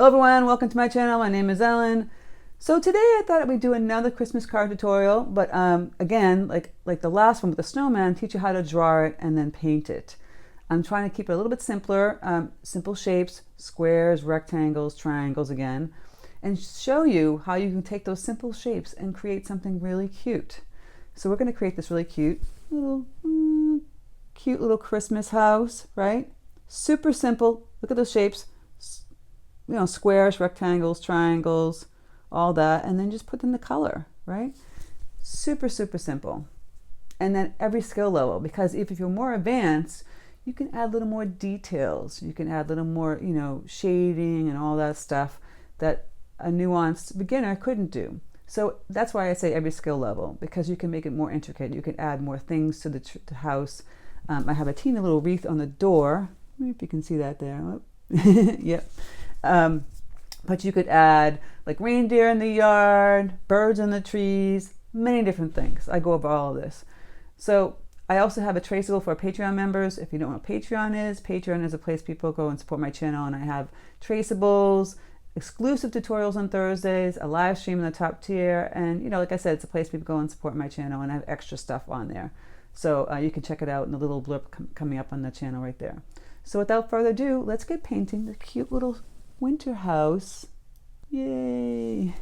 Hello everyone, welcome to my channel. My name is Ellen. So today I thought we'd do another Christmas card tutorial, but again, like the last one with the snowman, teach you how to draw it and then paint it. I'm trying to keep it a little bit simpler, simple shapes, squares, rectangles, triangles again, and show you how you can take those simple shapes and create something really cute. So we're going to create this really cute little Christmas house, right? Super simple. Look at those shapes. You know, squares, rectangles, triangles, all that, and then just put in the color, right? Super simple. And then every skill level, because if you're more advanced, you can add a little more details. You can add a little more, you know, shading and all that stuff that a nuanced beginner couldn't do. So that's why I say every skill level, because you can make it more intricate. You can add more things to the house. I have a teeny little wreath on the door. Maybe if you can see that there. Oh. Yep. But you could add like reindeer in the yard, birds in the trees, many different things. I go over all of this. So I also have a traceable for Patreon members. If you don't know what Patreon is a place people go and support my channel, and I have traceables, exclusive tutorials on Thursdays, a live stream in the top tier, and you know, like I said, it's a place people go and support my channel, and I have extra stuff on there. So you can check it out in the little blurb coming up on the channel right there. So without further ado, let's get painting the cute little winter house. Yay!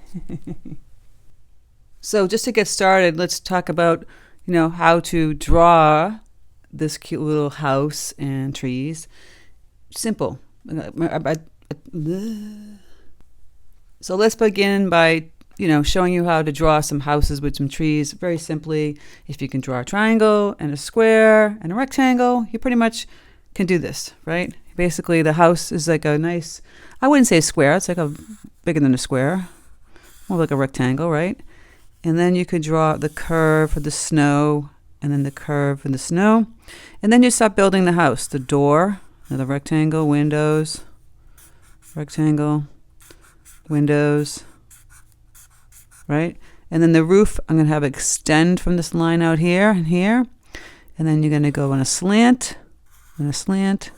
So just to get started, let's talk about, you know, how to draw this cute little house and trees. Simple. So let's begin by, you know, showing you how to draw some houses with some trees very simply. If you can draw a triangle and a square and a rectangle, you pretty much can do this, right? Basically, the house is like a nice, I wouldn't say square, it's like a bigger than a square, more like a rectangle, right? And then you could draw the curve for the snow, and then the curve for the snow. And then you start building the house, the door, the rectangle, windows, rectangle, windows, right? And then the roof, I'm going to have it extend from this line out here and here. And then you're going to go on a slant, and a slant.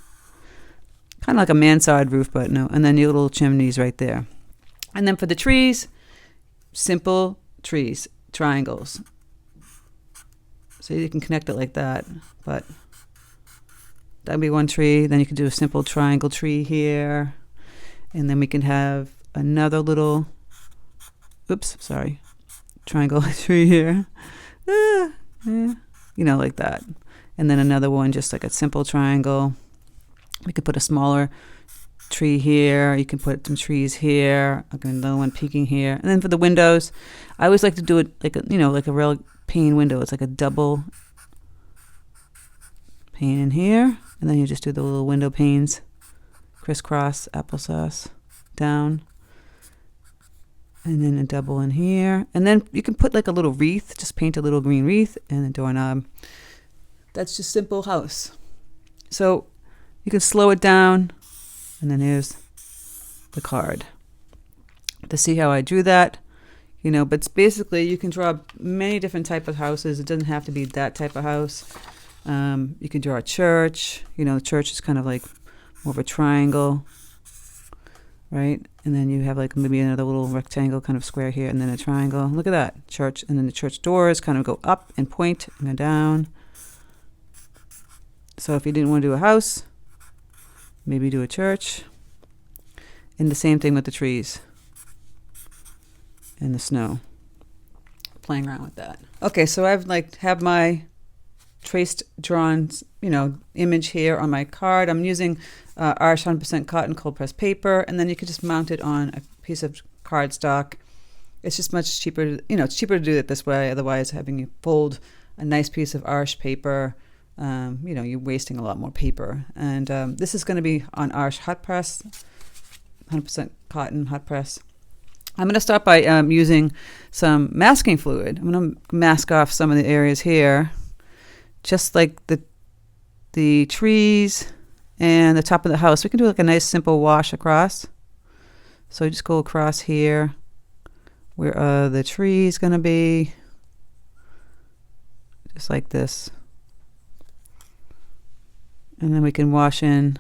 Kind of like a mansard roof, but no. And then your little chimneys right there. And then for the trees, simple trees, triangles. So you can connect it like that, but that'd be one tree. Then you could do a simple triangle tree here. And then we can have another little, triangle tree here. You know, like that. And then another one, just like a simple triangle. We could put a smaller tree here. You can put some trees here. Okay, another one peeking here. And then for the windows, I always like to do it like a, you know, like a real pane window. It's like a double pane in here. And then you just do the little window panes, crisscross, applesauce, down. And then a double in here. And then you can put like a little wreath, just paint a little green wreath and a doorknob. That's just simple house. So you can slow it down, and then here's the card. To see how I drew that, you know, but basically you can draw many different types of houses. It doesn't have to be that type of house. You can draw a church. You know, the church is kind of like more of a triangle, right? And then you have like maybe another little rectangle kind of square here, and then a triangle. Look at that, church. And then the church doors kind of go up and point and go down. So if you didn't want to do a house, maybe do a church. And the same thing with the trees and the snow. Playing around with that. Okay, so I've have my traced drawn, you know, image here on my card. I'm using Irish 100% cotton cold pressed paper, and then you could just mount it on a piece of cardstock. It's just much cheaper, you know, it's cheaper to do it this way. Otherwise, having you fold a nice piece of Irish paper, you know, you're wasting a lot more paper. And this is going to be on Irish hot press, 100% cotton hot press. I'm going to start by using some masking fluid. I'm going to mask off some of the areas here, just like the trees and the top of the house. We can do like a nice simple wash across. So just go across here where the tree is going to be, just like this. And then we can wash in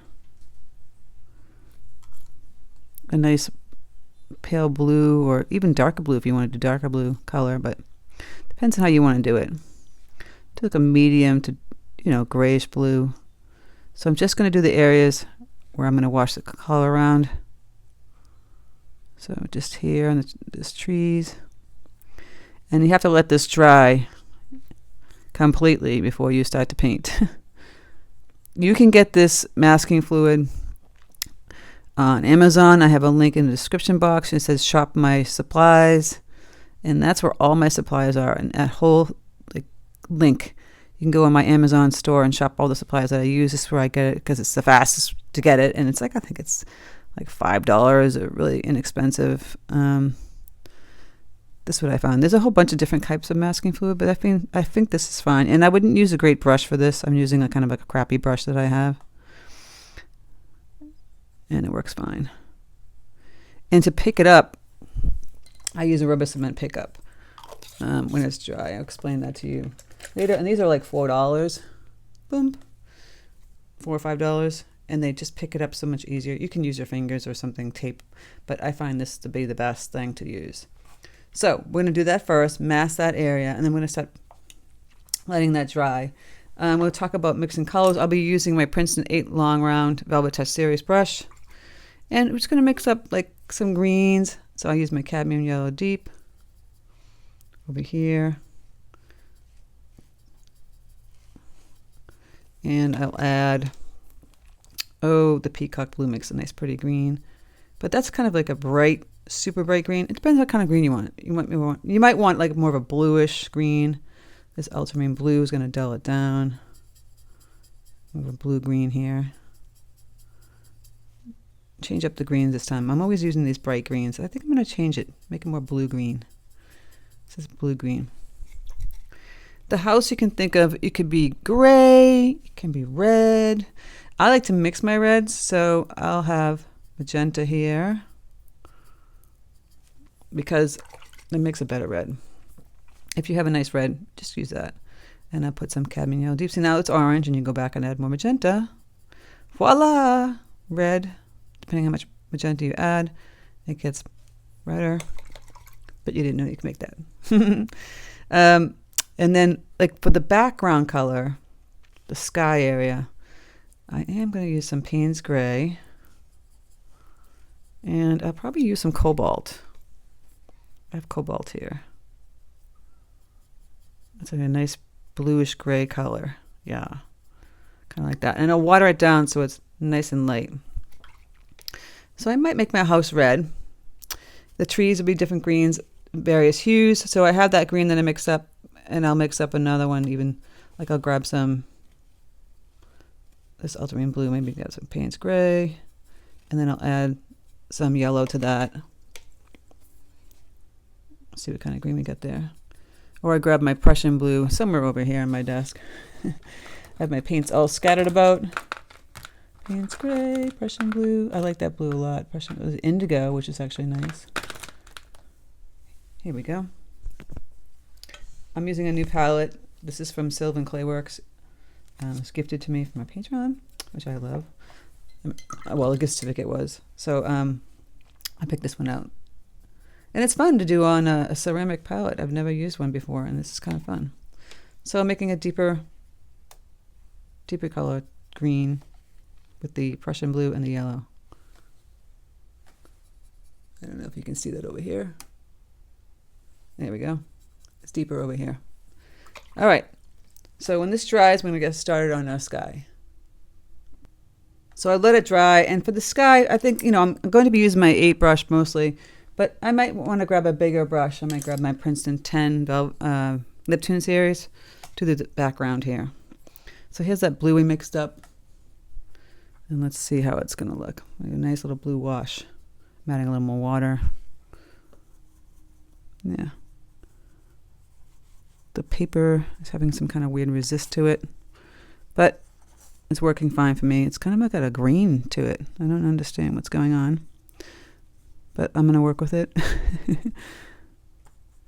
a nice pale blue, or even darker blue if you want to do darker blue color, but depends on how you want to do it. Do like a medium to, grayish blue. So I'm just going to do the areas where I'm going to wash the color around. So just here on this trees. And you have to let this dry completely before you start to paint. You can get this masking fluid on Amazon. I have a link in the description box. It says shop my supplies. And that's where all my supplies are. And that whole link, you can go on my Amazon store and shop all the supplies that I use. This is where I get it because it's the fastest to get it. And it's I think it's like $5, or really inexpensive. This is what I found. There's a whole bunch of different types of masking fluid, but I think this is fine. And I wouldn't use a great brush for this. I'm using a kind of like a crappy brush that I have. And it works fine. And to pick it up, I use a rubber cement pickup when it's dry. I'll explain that to you later. And these are like $4. Boom. $4 or $5. And they just pick it up so much easier. You can use your fingers or something, tape, but I find this to be the best thing to use. So we're going to do that first, mask that area, and then we're going to start letting that dry. We'll talk about mixing colors. I'll be using my Princeton 8 long round Velvet Touch Series brush. And I'm just going to mix up like some greens. So I'll use my cadmium yellow deep over here. And I'll add, the peacock blue makes a nice pretty green. But that's kind of like a bright, super bright green. It depends what kind of green you want. You might want like more of a bluish green. This ultramarine blue is going to dull it down. More of a blue green here. Change up the greens this time. I'm always using these bright greens. I think I'm going to change it, make it more blue green. This is blue green. The house you can think of, it could be gray, it can be red. I like to mix my reds, so I'll have magenta here because it makes a better red. If you have a nice red, just use that. And I'll put some cadmium yellow deep. See, now it's orange, and you go back and add more magenta. Voila! Red. Depending on how much magenta you add, it gets redder. But you didn't know you could make that. And then, like for the background color, the sky area, I am going to use some Paynes gray. And I'll probably use some cobalt. I have cobalt here. It's like a nice bluish gray color. Yeah, kind of like that. And I'll water it down so it's nice and light. So I might make my house red. The trees will be different greens, various hues. So I have that green that I mix up, and I'll mix up another one even. Like I'll grab some, this ultramarine blue, maybe get some Paynes gray, and then I'll add some yellow to that. See what kind of green we got there. Or I grab my Prussian blue somewhere over here on my desk. I have my paints all scattered about. Paynes gray, Prussian blue. I like that blue a lot. Prussian blue is indigo, which is actually nice. Here we go. I'm using a new palette. This is from Sylvan Clayworks. It was gifted to me from my Patreon, which I love. Well, a gift certificate was. So I picked this one out. And it's fun to do on a ceramic palette. I've never used one before, and this is kind of fun. So I'm making a deeper color green with the Prussian blue and the yellow. I don't know if you can see that over here. There we go. It's deeper over here. All right. So when this dries, we're going to get started on our sky. So I let it dry. And for the sky, I think, I'm going to be using my 8 brush mostly. But I might want to grab a bigger brush. I might grab my Princeton 10 Neptune series to do the background here. So here's that blue we mixed up. And let's see how it's going to look. A nice little blue wash. I'm adding a little more water. Yeah. The paper is having some kind of weird resist to it. But it's working fine for me. It's kind of got a green to it. I don't understand what's going on. But I'm going to work with it.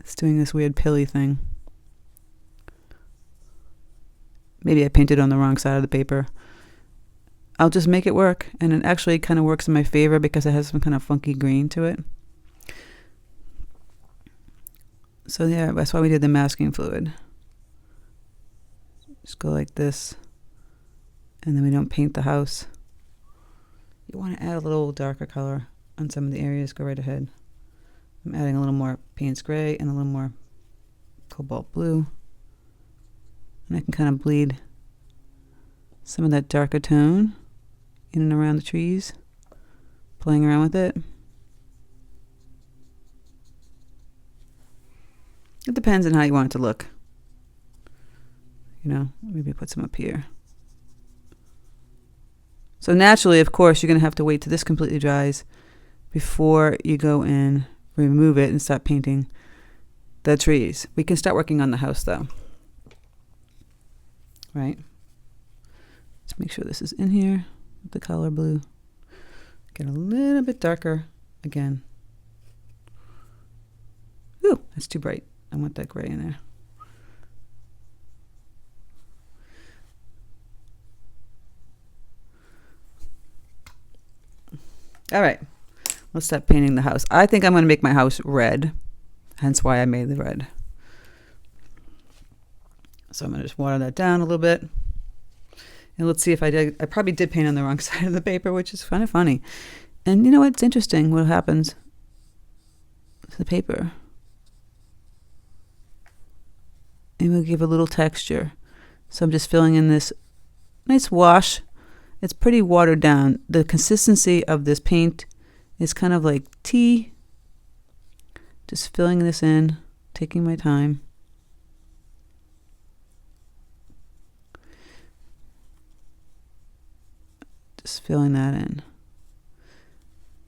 It's doing this weird pilly thing. Maybe I painted on the wrong side of the paper. I'll just make it work. And it actually kind of works in my favor because it has some kind of funky green to it. So yeah, that's why we did the masking fluid. Just go like this, and then we don't paint the house. You want to add a little darker color on some of the areas, go right ahead. I'm adding a little more Paynes gray and a little more cobalt blue. And I can kind of bleed some of that darker tone in and around the trees, playing around with it. It depends on how you want it to look. You know, maybe put some up here. So naturally, of course, you're going to have to wait till this completely dries before you go in, remove it, and start painting the trees. We can start working on the house, though. Right? Let's make sure this is in here with the color blue. Get a little bit darker again. Ooh, that's too bright. I want that gray in there. All right, let's start painting the house. I think I'm going to make my house red, hence why I made the red. So I'm going to just water that down a little bit. And let's see if I did. I probably did paint on the wrong side of the paper, which is kind of funny. And you know what? It's interesting what happens to the paper. It will give a little texture. So I'm just filling in this nice wash. It's pretty watered down. The consistency of this paint is kind of like tea. Just filling this in, taking my time. Just filling that in.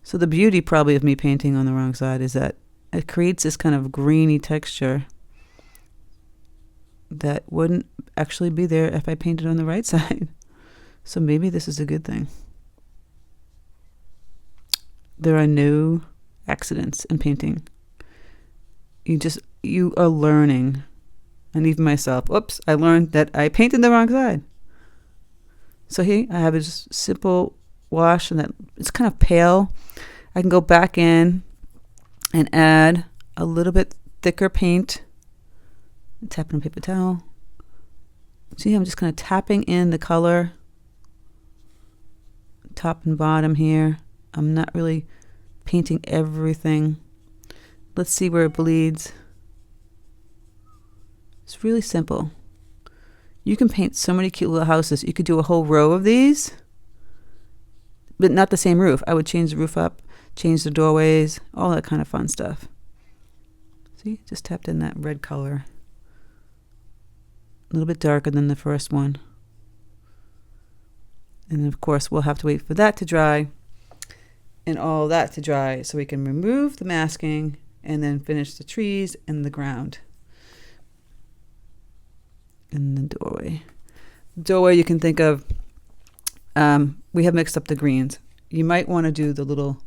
So the beauty probably of me painting on the wrong side is that it creates this kind of greeny texture that wouldn't actually be there if I painted on the right side. So maybe this is a good thing. There are no accidents in painting. You are learning. And even myself, oops, I learned that I painted the wrong side. So here I have a just simple wash, and that it's kind of pale. I can go back in and add a little bit thicker paint. Tap it on a paper towel. See, I'm just kind of tapping in the color, top and bottom here. I'm not really painting everything. Let's see where it bleeds. It's really simple. You can paint so many cute little houses. You could do a whole row of these, but not the same roof. I would change the roof up, change the doorways, all that kind of fun stuff. See, just tapped in that red color. A little bit darker than the first one. And then of course we'll have to wait for that to dry and all that to dry so we can remove the masking and then finish the trees and the ground. And the doorway. Doorway you can think of, we have mixed up the greens. You might want to do the little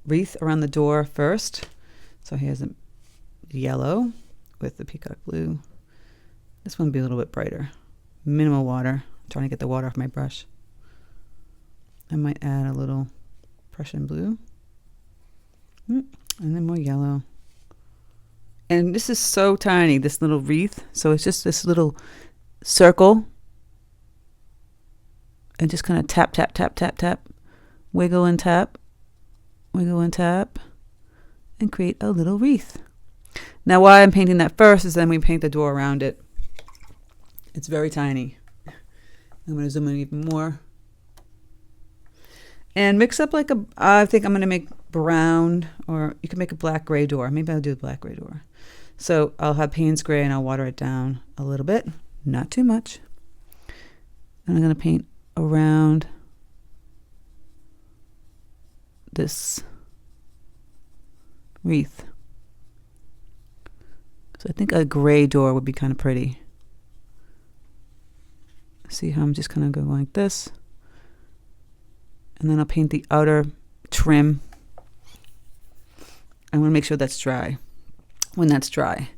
wreath around the door first. So here's a yellow with the peacock blue. This one will be a little bit brighter. Minimal water. I'm trying to get the water off my brush. I might add a little Prussian blue. And then more yellow. And this is so tiny, this little wreath. So it's just this little circle. And just kind of tap, tap, tap, tap, tap. Wiggle and tap. Wiggle and tap. And create a little wreath. Now why I'm painting that first is then we paint the door around it. It's very tiny. I'm going to zoom in even more. And mix up like I think I'm going to make brown, or you can make a black gray door. Maybe I'll do a black gray door. So I'll have Paynes gray and I'll water it down a little bit, not too much. And I'm going to paint around this wreath. So I think a gray door would be kind of pretty. See how I'm just kind of going like this. And then I'll paint the outer trim. I want to make sure that's dry. When that's dry.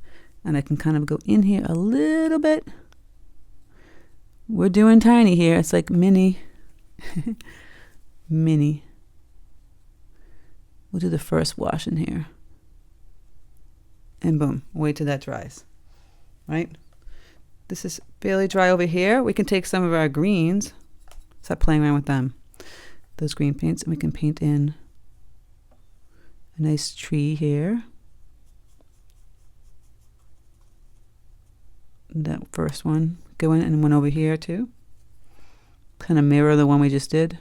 And I can kind of go in here a little bit. We're doing tiny here. It's like mini. Mini. We'll do the first wash in here. And boom, wait till that dries, right? This is fairly dry over here. We can take some of our greens, start playing around with them, those green paints, and we can paint in a nice tree here. That first one, go in, and one over here too. Kind of mirror the one we just did.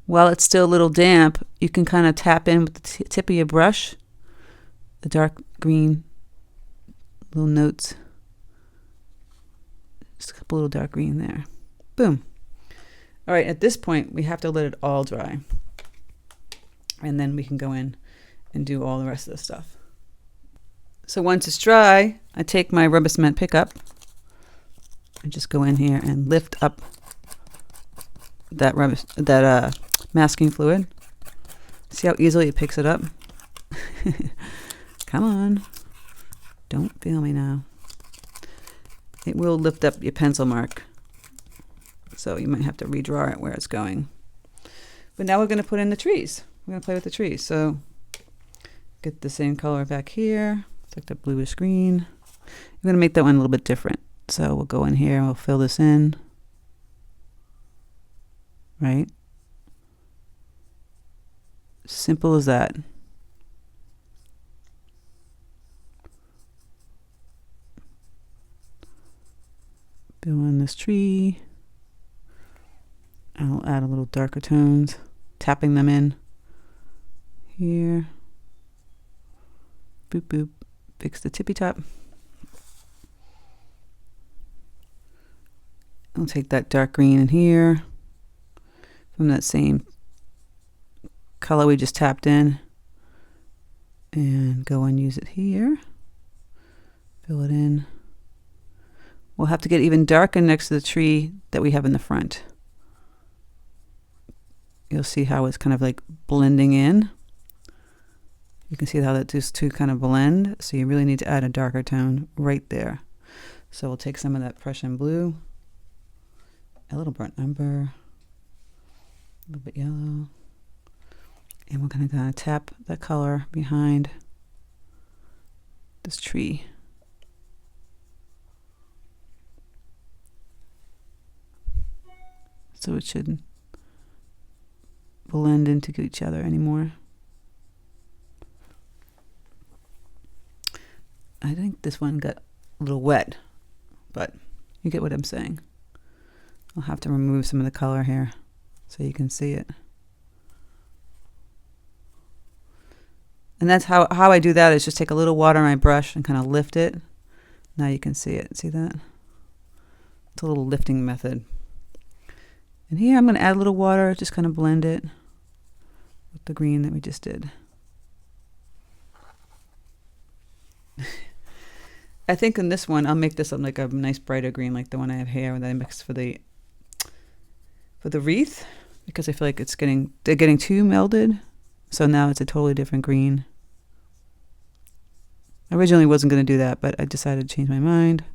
While it's still a little damp, you can kind of tap in with the tip of your brush, the dark green little notes. Just a couple little dark green there. Boom. All right, at this point, we have to let it all dry. And then we can go in and do all the rest of the stuff. So once it's dry, I take my rubber cement pickup and just go in here and lift up that masking fluid. See how easily it picks it up? Come on. Don't fail me now. It will lift up your pencil mark. So you might have to redraw it where it's going. But now we're going to put in the trees. We're going to play with the trees. So get the same color back here. It's like the bluish green. I'm going to make that one a little bit different. So we'll go in here and we'll fill this in. Right? Simple as that. Fill in this tree. I'll add a little darker tones, tapping them in here. Boop, boop. Fix the tippy top. I'll take that dark green in here from that same color we just tapped in and go and use it here. Fill it in. We'll have to get even darker next to the tree that we have in the front. You'll see how it's kind of like blending in. You can see how that those two kind of blend. So you really need to add a darker tone right there. So we'll take some of that Prussian blue, a little burnt umber, a little bit yellow, and we're going to kind of tap that color behind this tree. So it shouldn't blend into each other anymore. I think this one got a little wet, but you get what I'm saying. I'll have to remove some of the color here so you can see it. And that's how I do that, is just take a little water on my brush and kind of lift it. Now you can see it. See that? It's a little lifting method. And here I'm going to add a little water, just kind of blend it with the green that we just did. I think in this one, I'll make this like a nice brighter green, like the one I have here that I mixed for the wreath, because I feel like they're getting too melded. So now it's a totally different green. I originally wasn't going to do that, but I decided to change my mind.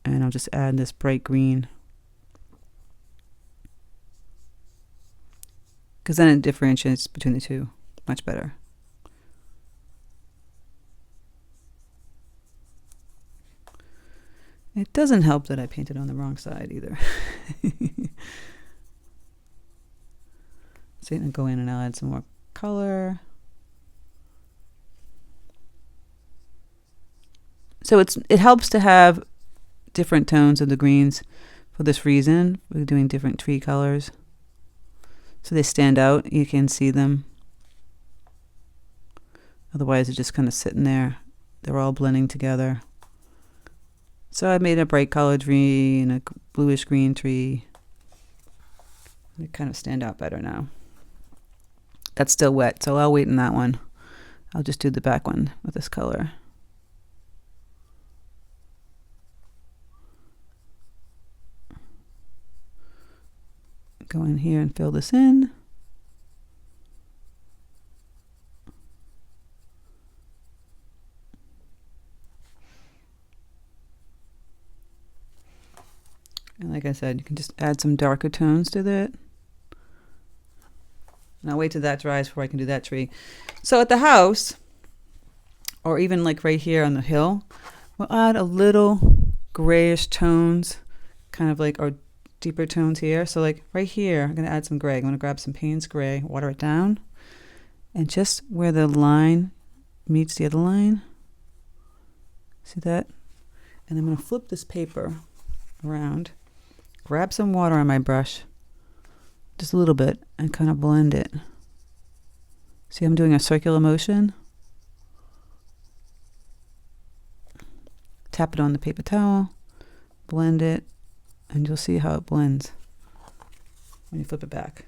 And I'll just add this bright green, because then it differentiates between the two much better. It doesn't help that I painted on the wrong side either. So I'm going to go in and I'll add some more color. So it helps to have different tones of the greens for this reason. We're doing different tree colors, so they stand out. You can see them. Otherwise, they're just kind of sitting there. They're all blending together. So I made a bright colored tree and a bluish green tree. They kind of stand out better now. That's still wet, so I'll wait in that one. I'll just do the back one with this color. Go in here and fill this in. I said, you can just add some darker tones to that. And I'll wait till that dries before I can do that tree. So at the house, or even like right here on the hill, we'll add a little grayish tones, kind of like our deeper tones here. So like right here, I'm going to add some gray. I'm going to grab some Payne's gray, water it down, and just where the line meets the other line, see that? And I'm going to flip this paper around, grab some water on my brush, just a little bit, and kind of blend it. See, I'm doing a circular motion. Tap it on the paper towel, blend it, and you'll see how it blends when you flip it back.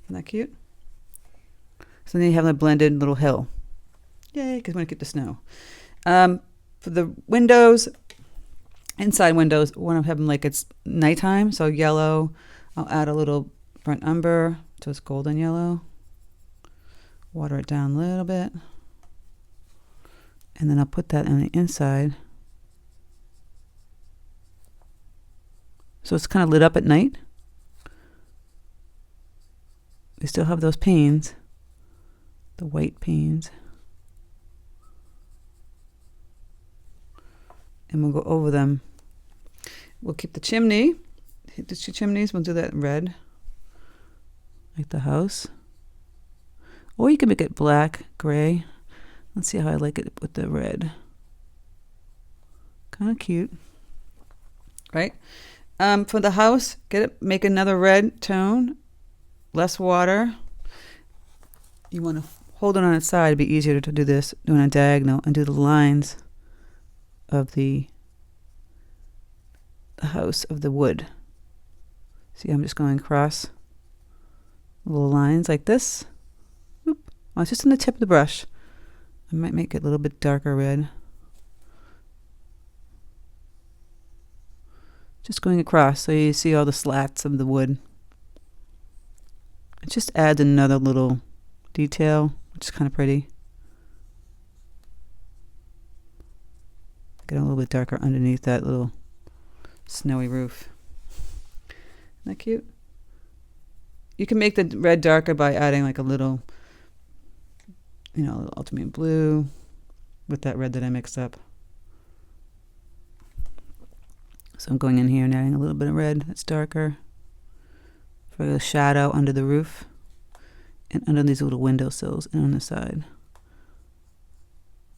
Isn't that cute? So then you have a blended little hill. Yay, because we want to keep the snow. For the windows, inside windows, I want to have them like it's nighttime. So yellow, I'll add a little burnt umber, so it's golden yellow. Water it down a little bit. And then I'll put that on the inside. So it's kind of lit up at night. We still have those panes, the white panes. And we'll go over them. We'll keep the chimney. Hit the two chimneys. We'll do that in red, like the house. Or you can make it black, gray. Let's see how I like it with the red. Kind of cute, right? For the house, make another red tone, less water. You want to hold it on its side. It'd be easier to do this, doing a diagonal, and do the lines of the house of the wood. See, I'm just going across little lines like this. Oop. Oh, it's just on the tip of the brush. I might make it a little bit darker red. Just going across so you see all the slats of the wood. It just adds another little detail, which is kind of pretty. Get a little bit darker underneath that little snowy roof. Isn't that cute? You can make the red darker by adding like a little, a little ultramarine blue with that red that I mixed up. So I'm going in here and adding a little bit of red that's darker for the shadow under the roof and under these little windowsills and on the side.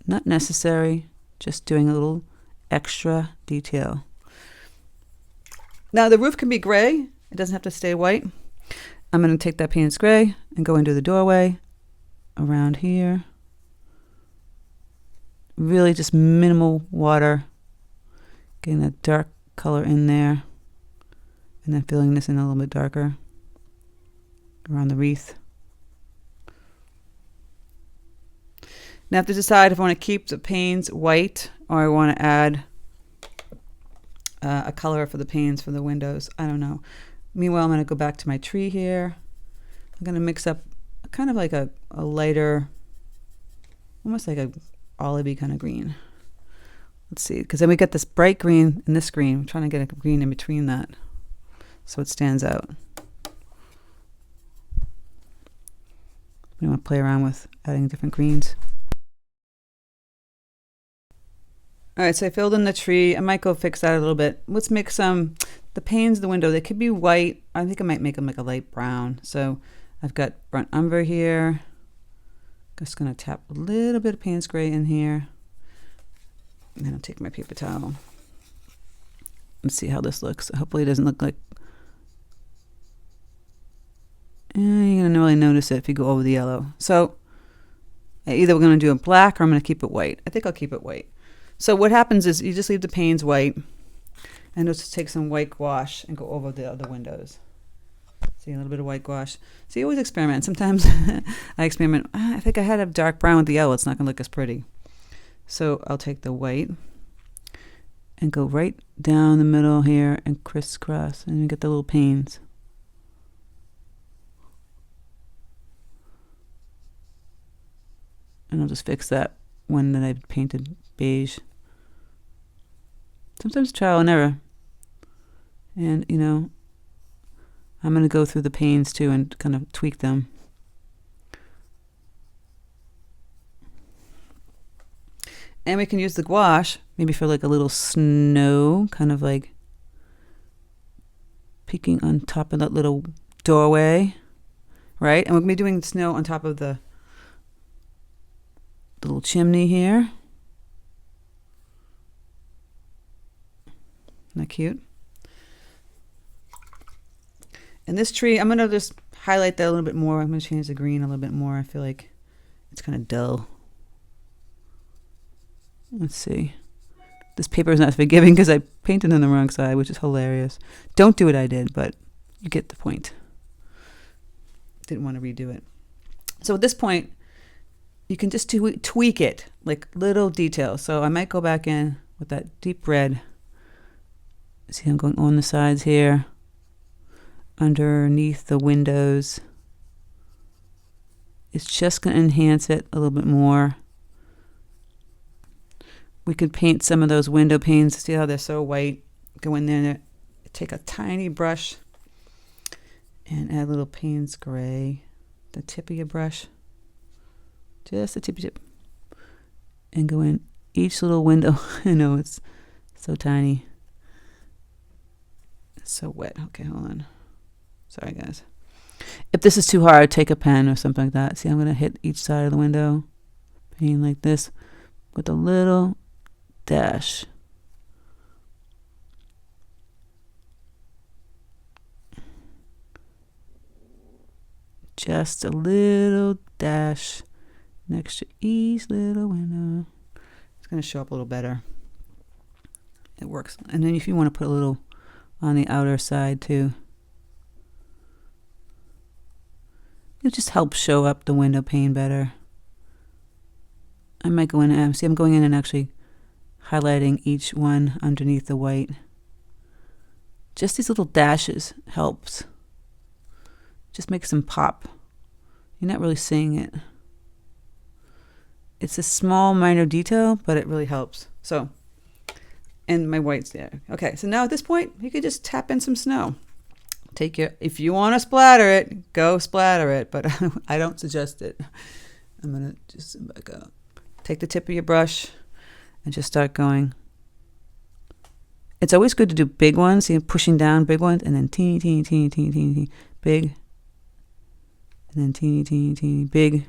Not necessary, just doing a little extra detail. Now the roof can be gray. It doesn't have to stay white. I'm going to take that Payne's gray and go into the doorway around here. Really just minimal water. Getting a dark color in there. And then filling this in a little bit darker around the wreath. Now I have to decide if I want to keep the panes white or I want to add a color for the panes for the windows. I don't know. Meanwhile, I'm going to go back to my tree here. I'm going to mix up kind of like a lighter, almost like a olivey kind of green. Let's see, because then we get this bright green and this green. I'm trying to get a green in between that so it stands out. We want to play around with adding different greens. All right, so I filled in the tree. I might go fix that a little bit. Let's make some, the panes of the window, they could be white. I think I might make them like a light brown. So I've got burnt umber here. Just gonna tap a little bit of Payne's gray in here. And then I'll take my paper towel and see how this looks. Hopefully it doesn't look like, you're gonna really notice it if you go over the yellow. So either we're gonna do it black or I'm gonna keep it white. I think I'll keep it white. So what happens is you just leave the panes white and just take some white gouache and go over the other windows. See, a little bit of white gouache. So you always experiment. Sometimes I experiment. I think I had a dark brown with the yellow. It's not going to look as pretty. So I'll take the white and go right down the middle here and crisscross and you get the little panes. And I'll just fix that one that I painted beige. Sometimes trial and error. And, you know, I'm going to go through the panes too and kind of tweak them. And we can use the gouache maybe for like a little snow, kind of like peeking on top of that little doorway, right? And we're going to be doing snow on top of the little chimney here. Isn't that cute? And this tree, I'm going to just highlight that a little bit more. I'm going to change the green a little bit more. I feel like it's kind of dull. Let's see. This paper is not forgiving because I painted on the wrong side, which is hilarious. Don't do what I did, but you get the point. Didn't want to redo it. So at this point, you can just tweak it, like little details. So I might go back in with that deep red. See, I'm going on the sides here, underneath the windows. It's just going to enhance it a little bit more. We could paint some of those window panes. See how they're so white? Go in there, take a tiny brush and add a little Paynes gray. The tip of your brush. Just the tip. And go in each little window. I know it's so tiny. It's so wet. Okay, hold on. Sorry, guys. If this is too hard, take a pen or something like that. See, I'm going to hit each side of the window. Paint like this with a little dash. Just a little dash next to each little window. It's going to show up a little better. It works. And then if you want to put a little on the outer side too, it just helps show up the window pane better. I might go in and see, I'm going in and actually highlighting each one underneath the white. Just these little dashes helps. Just makes them pop. You're not really seeing it. It's a small minor detail, but it really helps. So, and my white's there. Okay, so now at this point, you could just tap in some snow. Take your, if you want to splatter it, go splatter it, but I don't suggest it. I'm going to just back up. Take the tip of your brush and just start going. It's always good to do big ones, so you're pushing down big ones, and then teeny, teeny, teeny, teeny, teeny, big, and then teeny, teeny, teeny, big.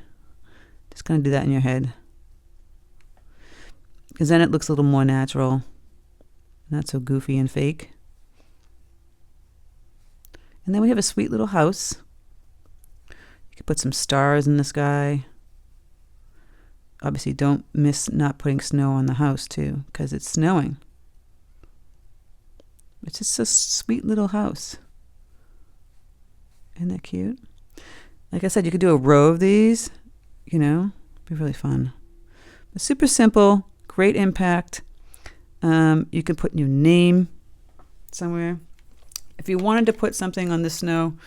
Just kind of do that in your head. Because then it looks a little more natural, not so goofy and fake. And then we have a sweet little house. You could put some stars in the sky. Obviously, don't miss not putting snow on the house, too, because it's snowing. It's just a sweet little house. Isn't that cute? Like I said, you could do a row of these, you know, be really fun. But super simple, great impact. You can put your name somewhere. If you wanted to put something on the snow,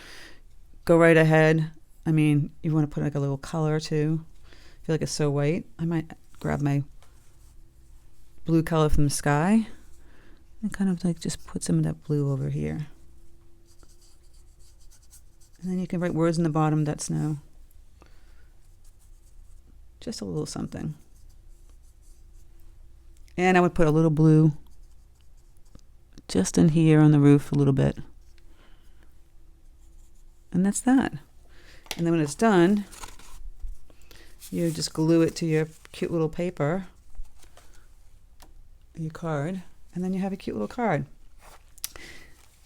go right ahead. I mean, you want to put like a little color too. I feel like it's so white. I might grab my blue color from the sky and kind of like just put some of that blue over here. And then you can write words in the bottom of that snow. Just a little something. And I would put a little blue just in here on the roof a little bit. And that's that. And then when it's done, you just glue it to your cute little paper, your card, and then you have a cute little card.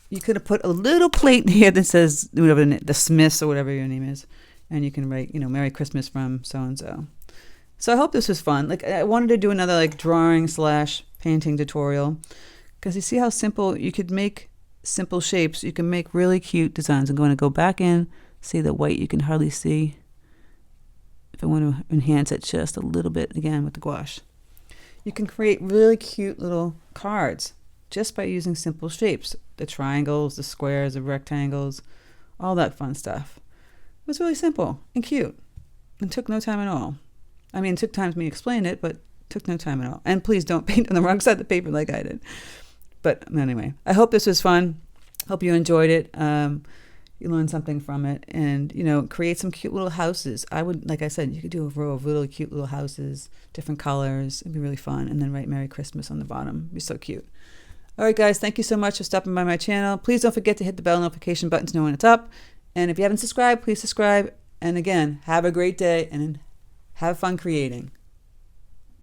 You could have put a little plate here that says whatever the Smiths or whatever your name is, and you can write, you know, Merry Christmas from so-and-so. So I hope this was fun. Like, I wanted to do another like drawing / painting tutorial, because you see how simple you could make simple shapes. You can make really cute designs. I'm going to go back in, see the white you can hardly see. If I want to enhance it just a little bit again with the gouache. You can create really cute little cards just by using simple shapes. The triangles, the squares, the rectangles, all that fun stuff. It was really simple and cute and took no time at all. I mean, it took time for me to explain it, but took no time at all. And please don't paint on the wrong side of the paper like I did. But anyway, I hope this was fun. Hope you enjoyed it. You learned something from it, and create some cute little houses. I would, like I said, you could do a row of really cute little houses, different colors. It'd be really fun. And then write Merry Christmas on the bottom. It'd be so cute. All right, guys, thank you so much for stopping by my channel. Please don't forget to hit the bell notification button to know when it's up. And if you haven't subscribed, please subscribe. And again, have a great day and have fun creating.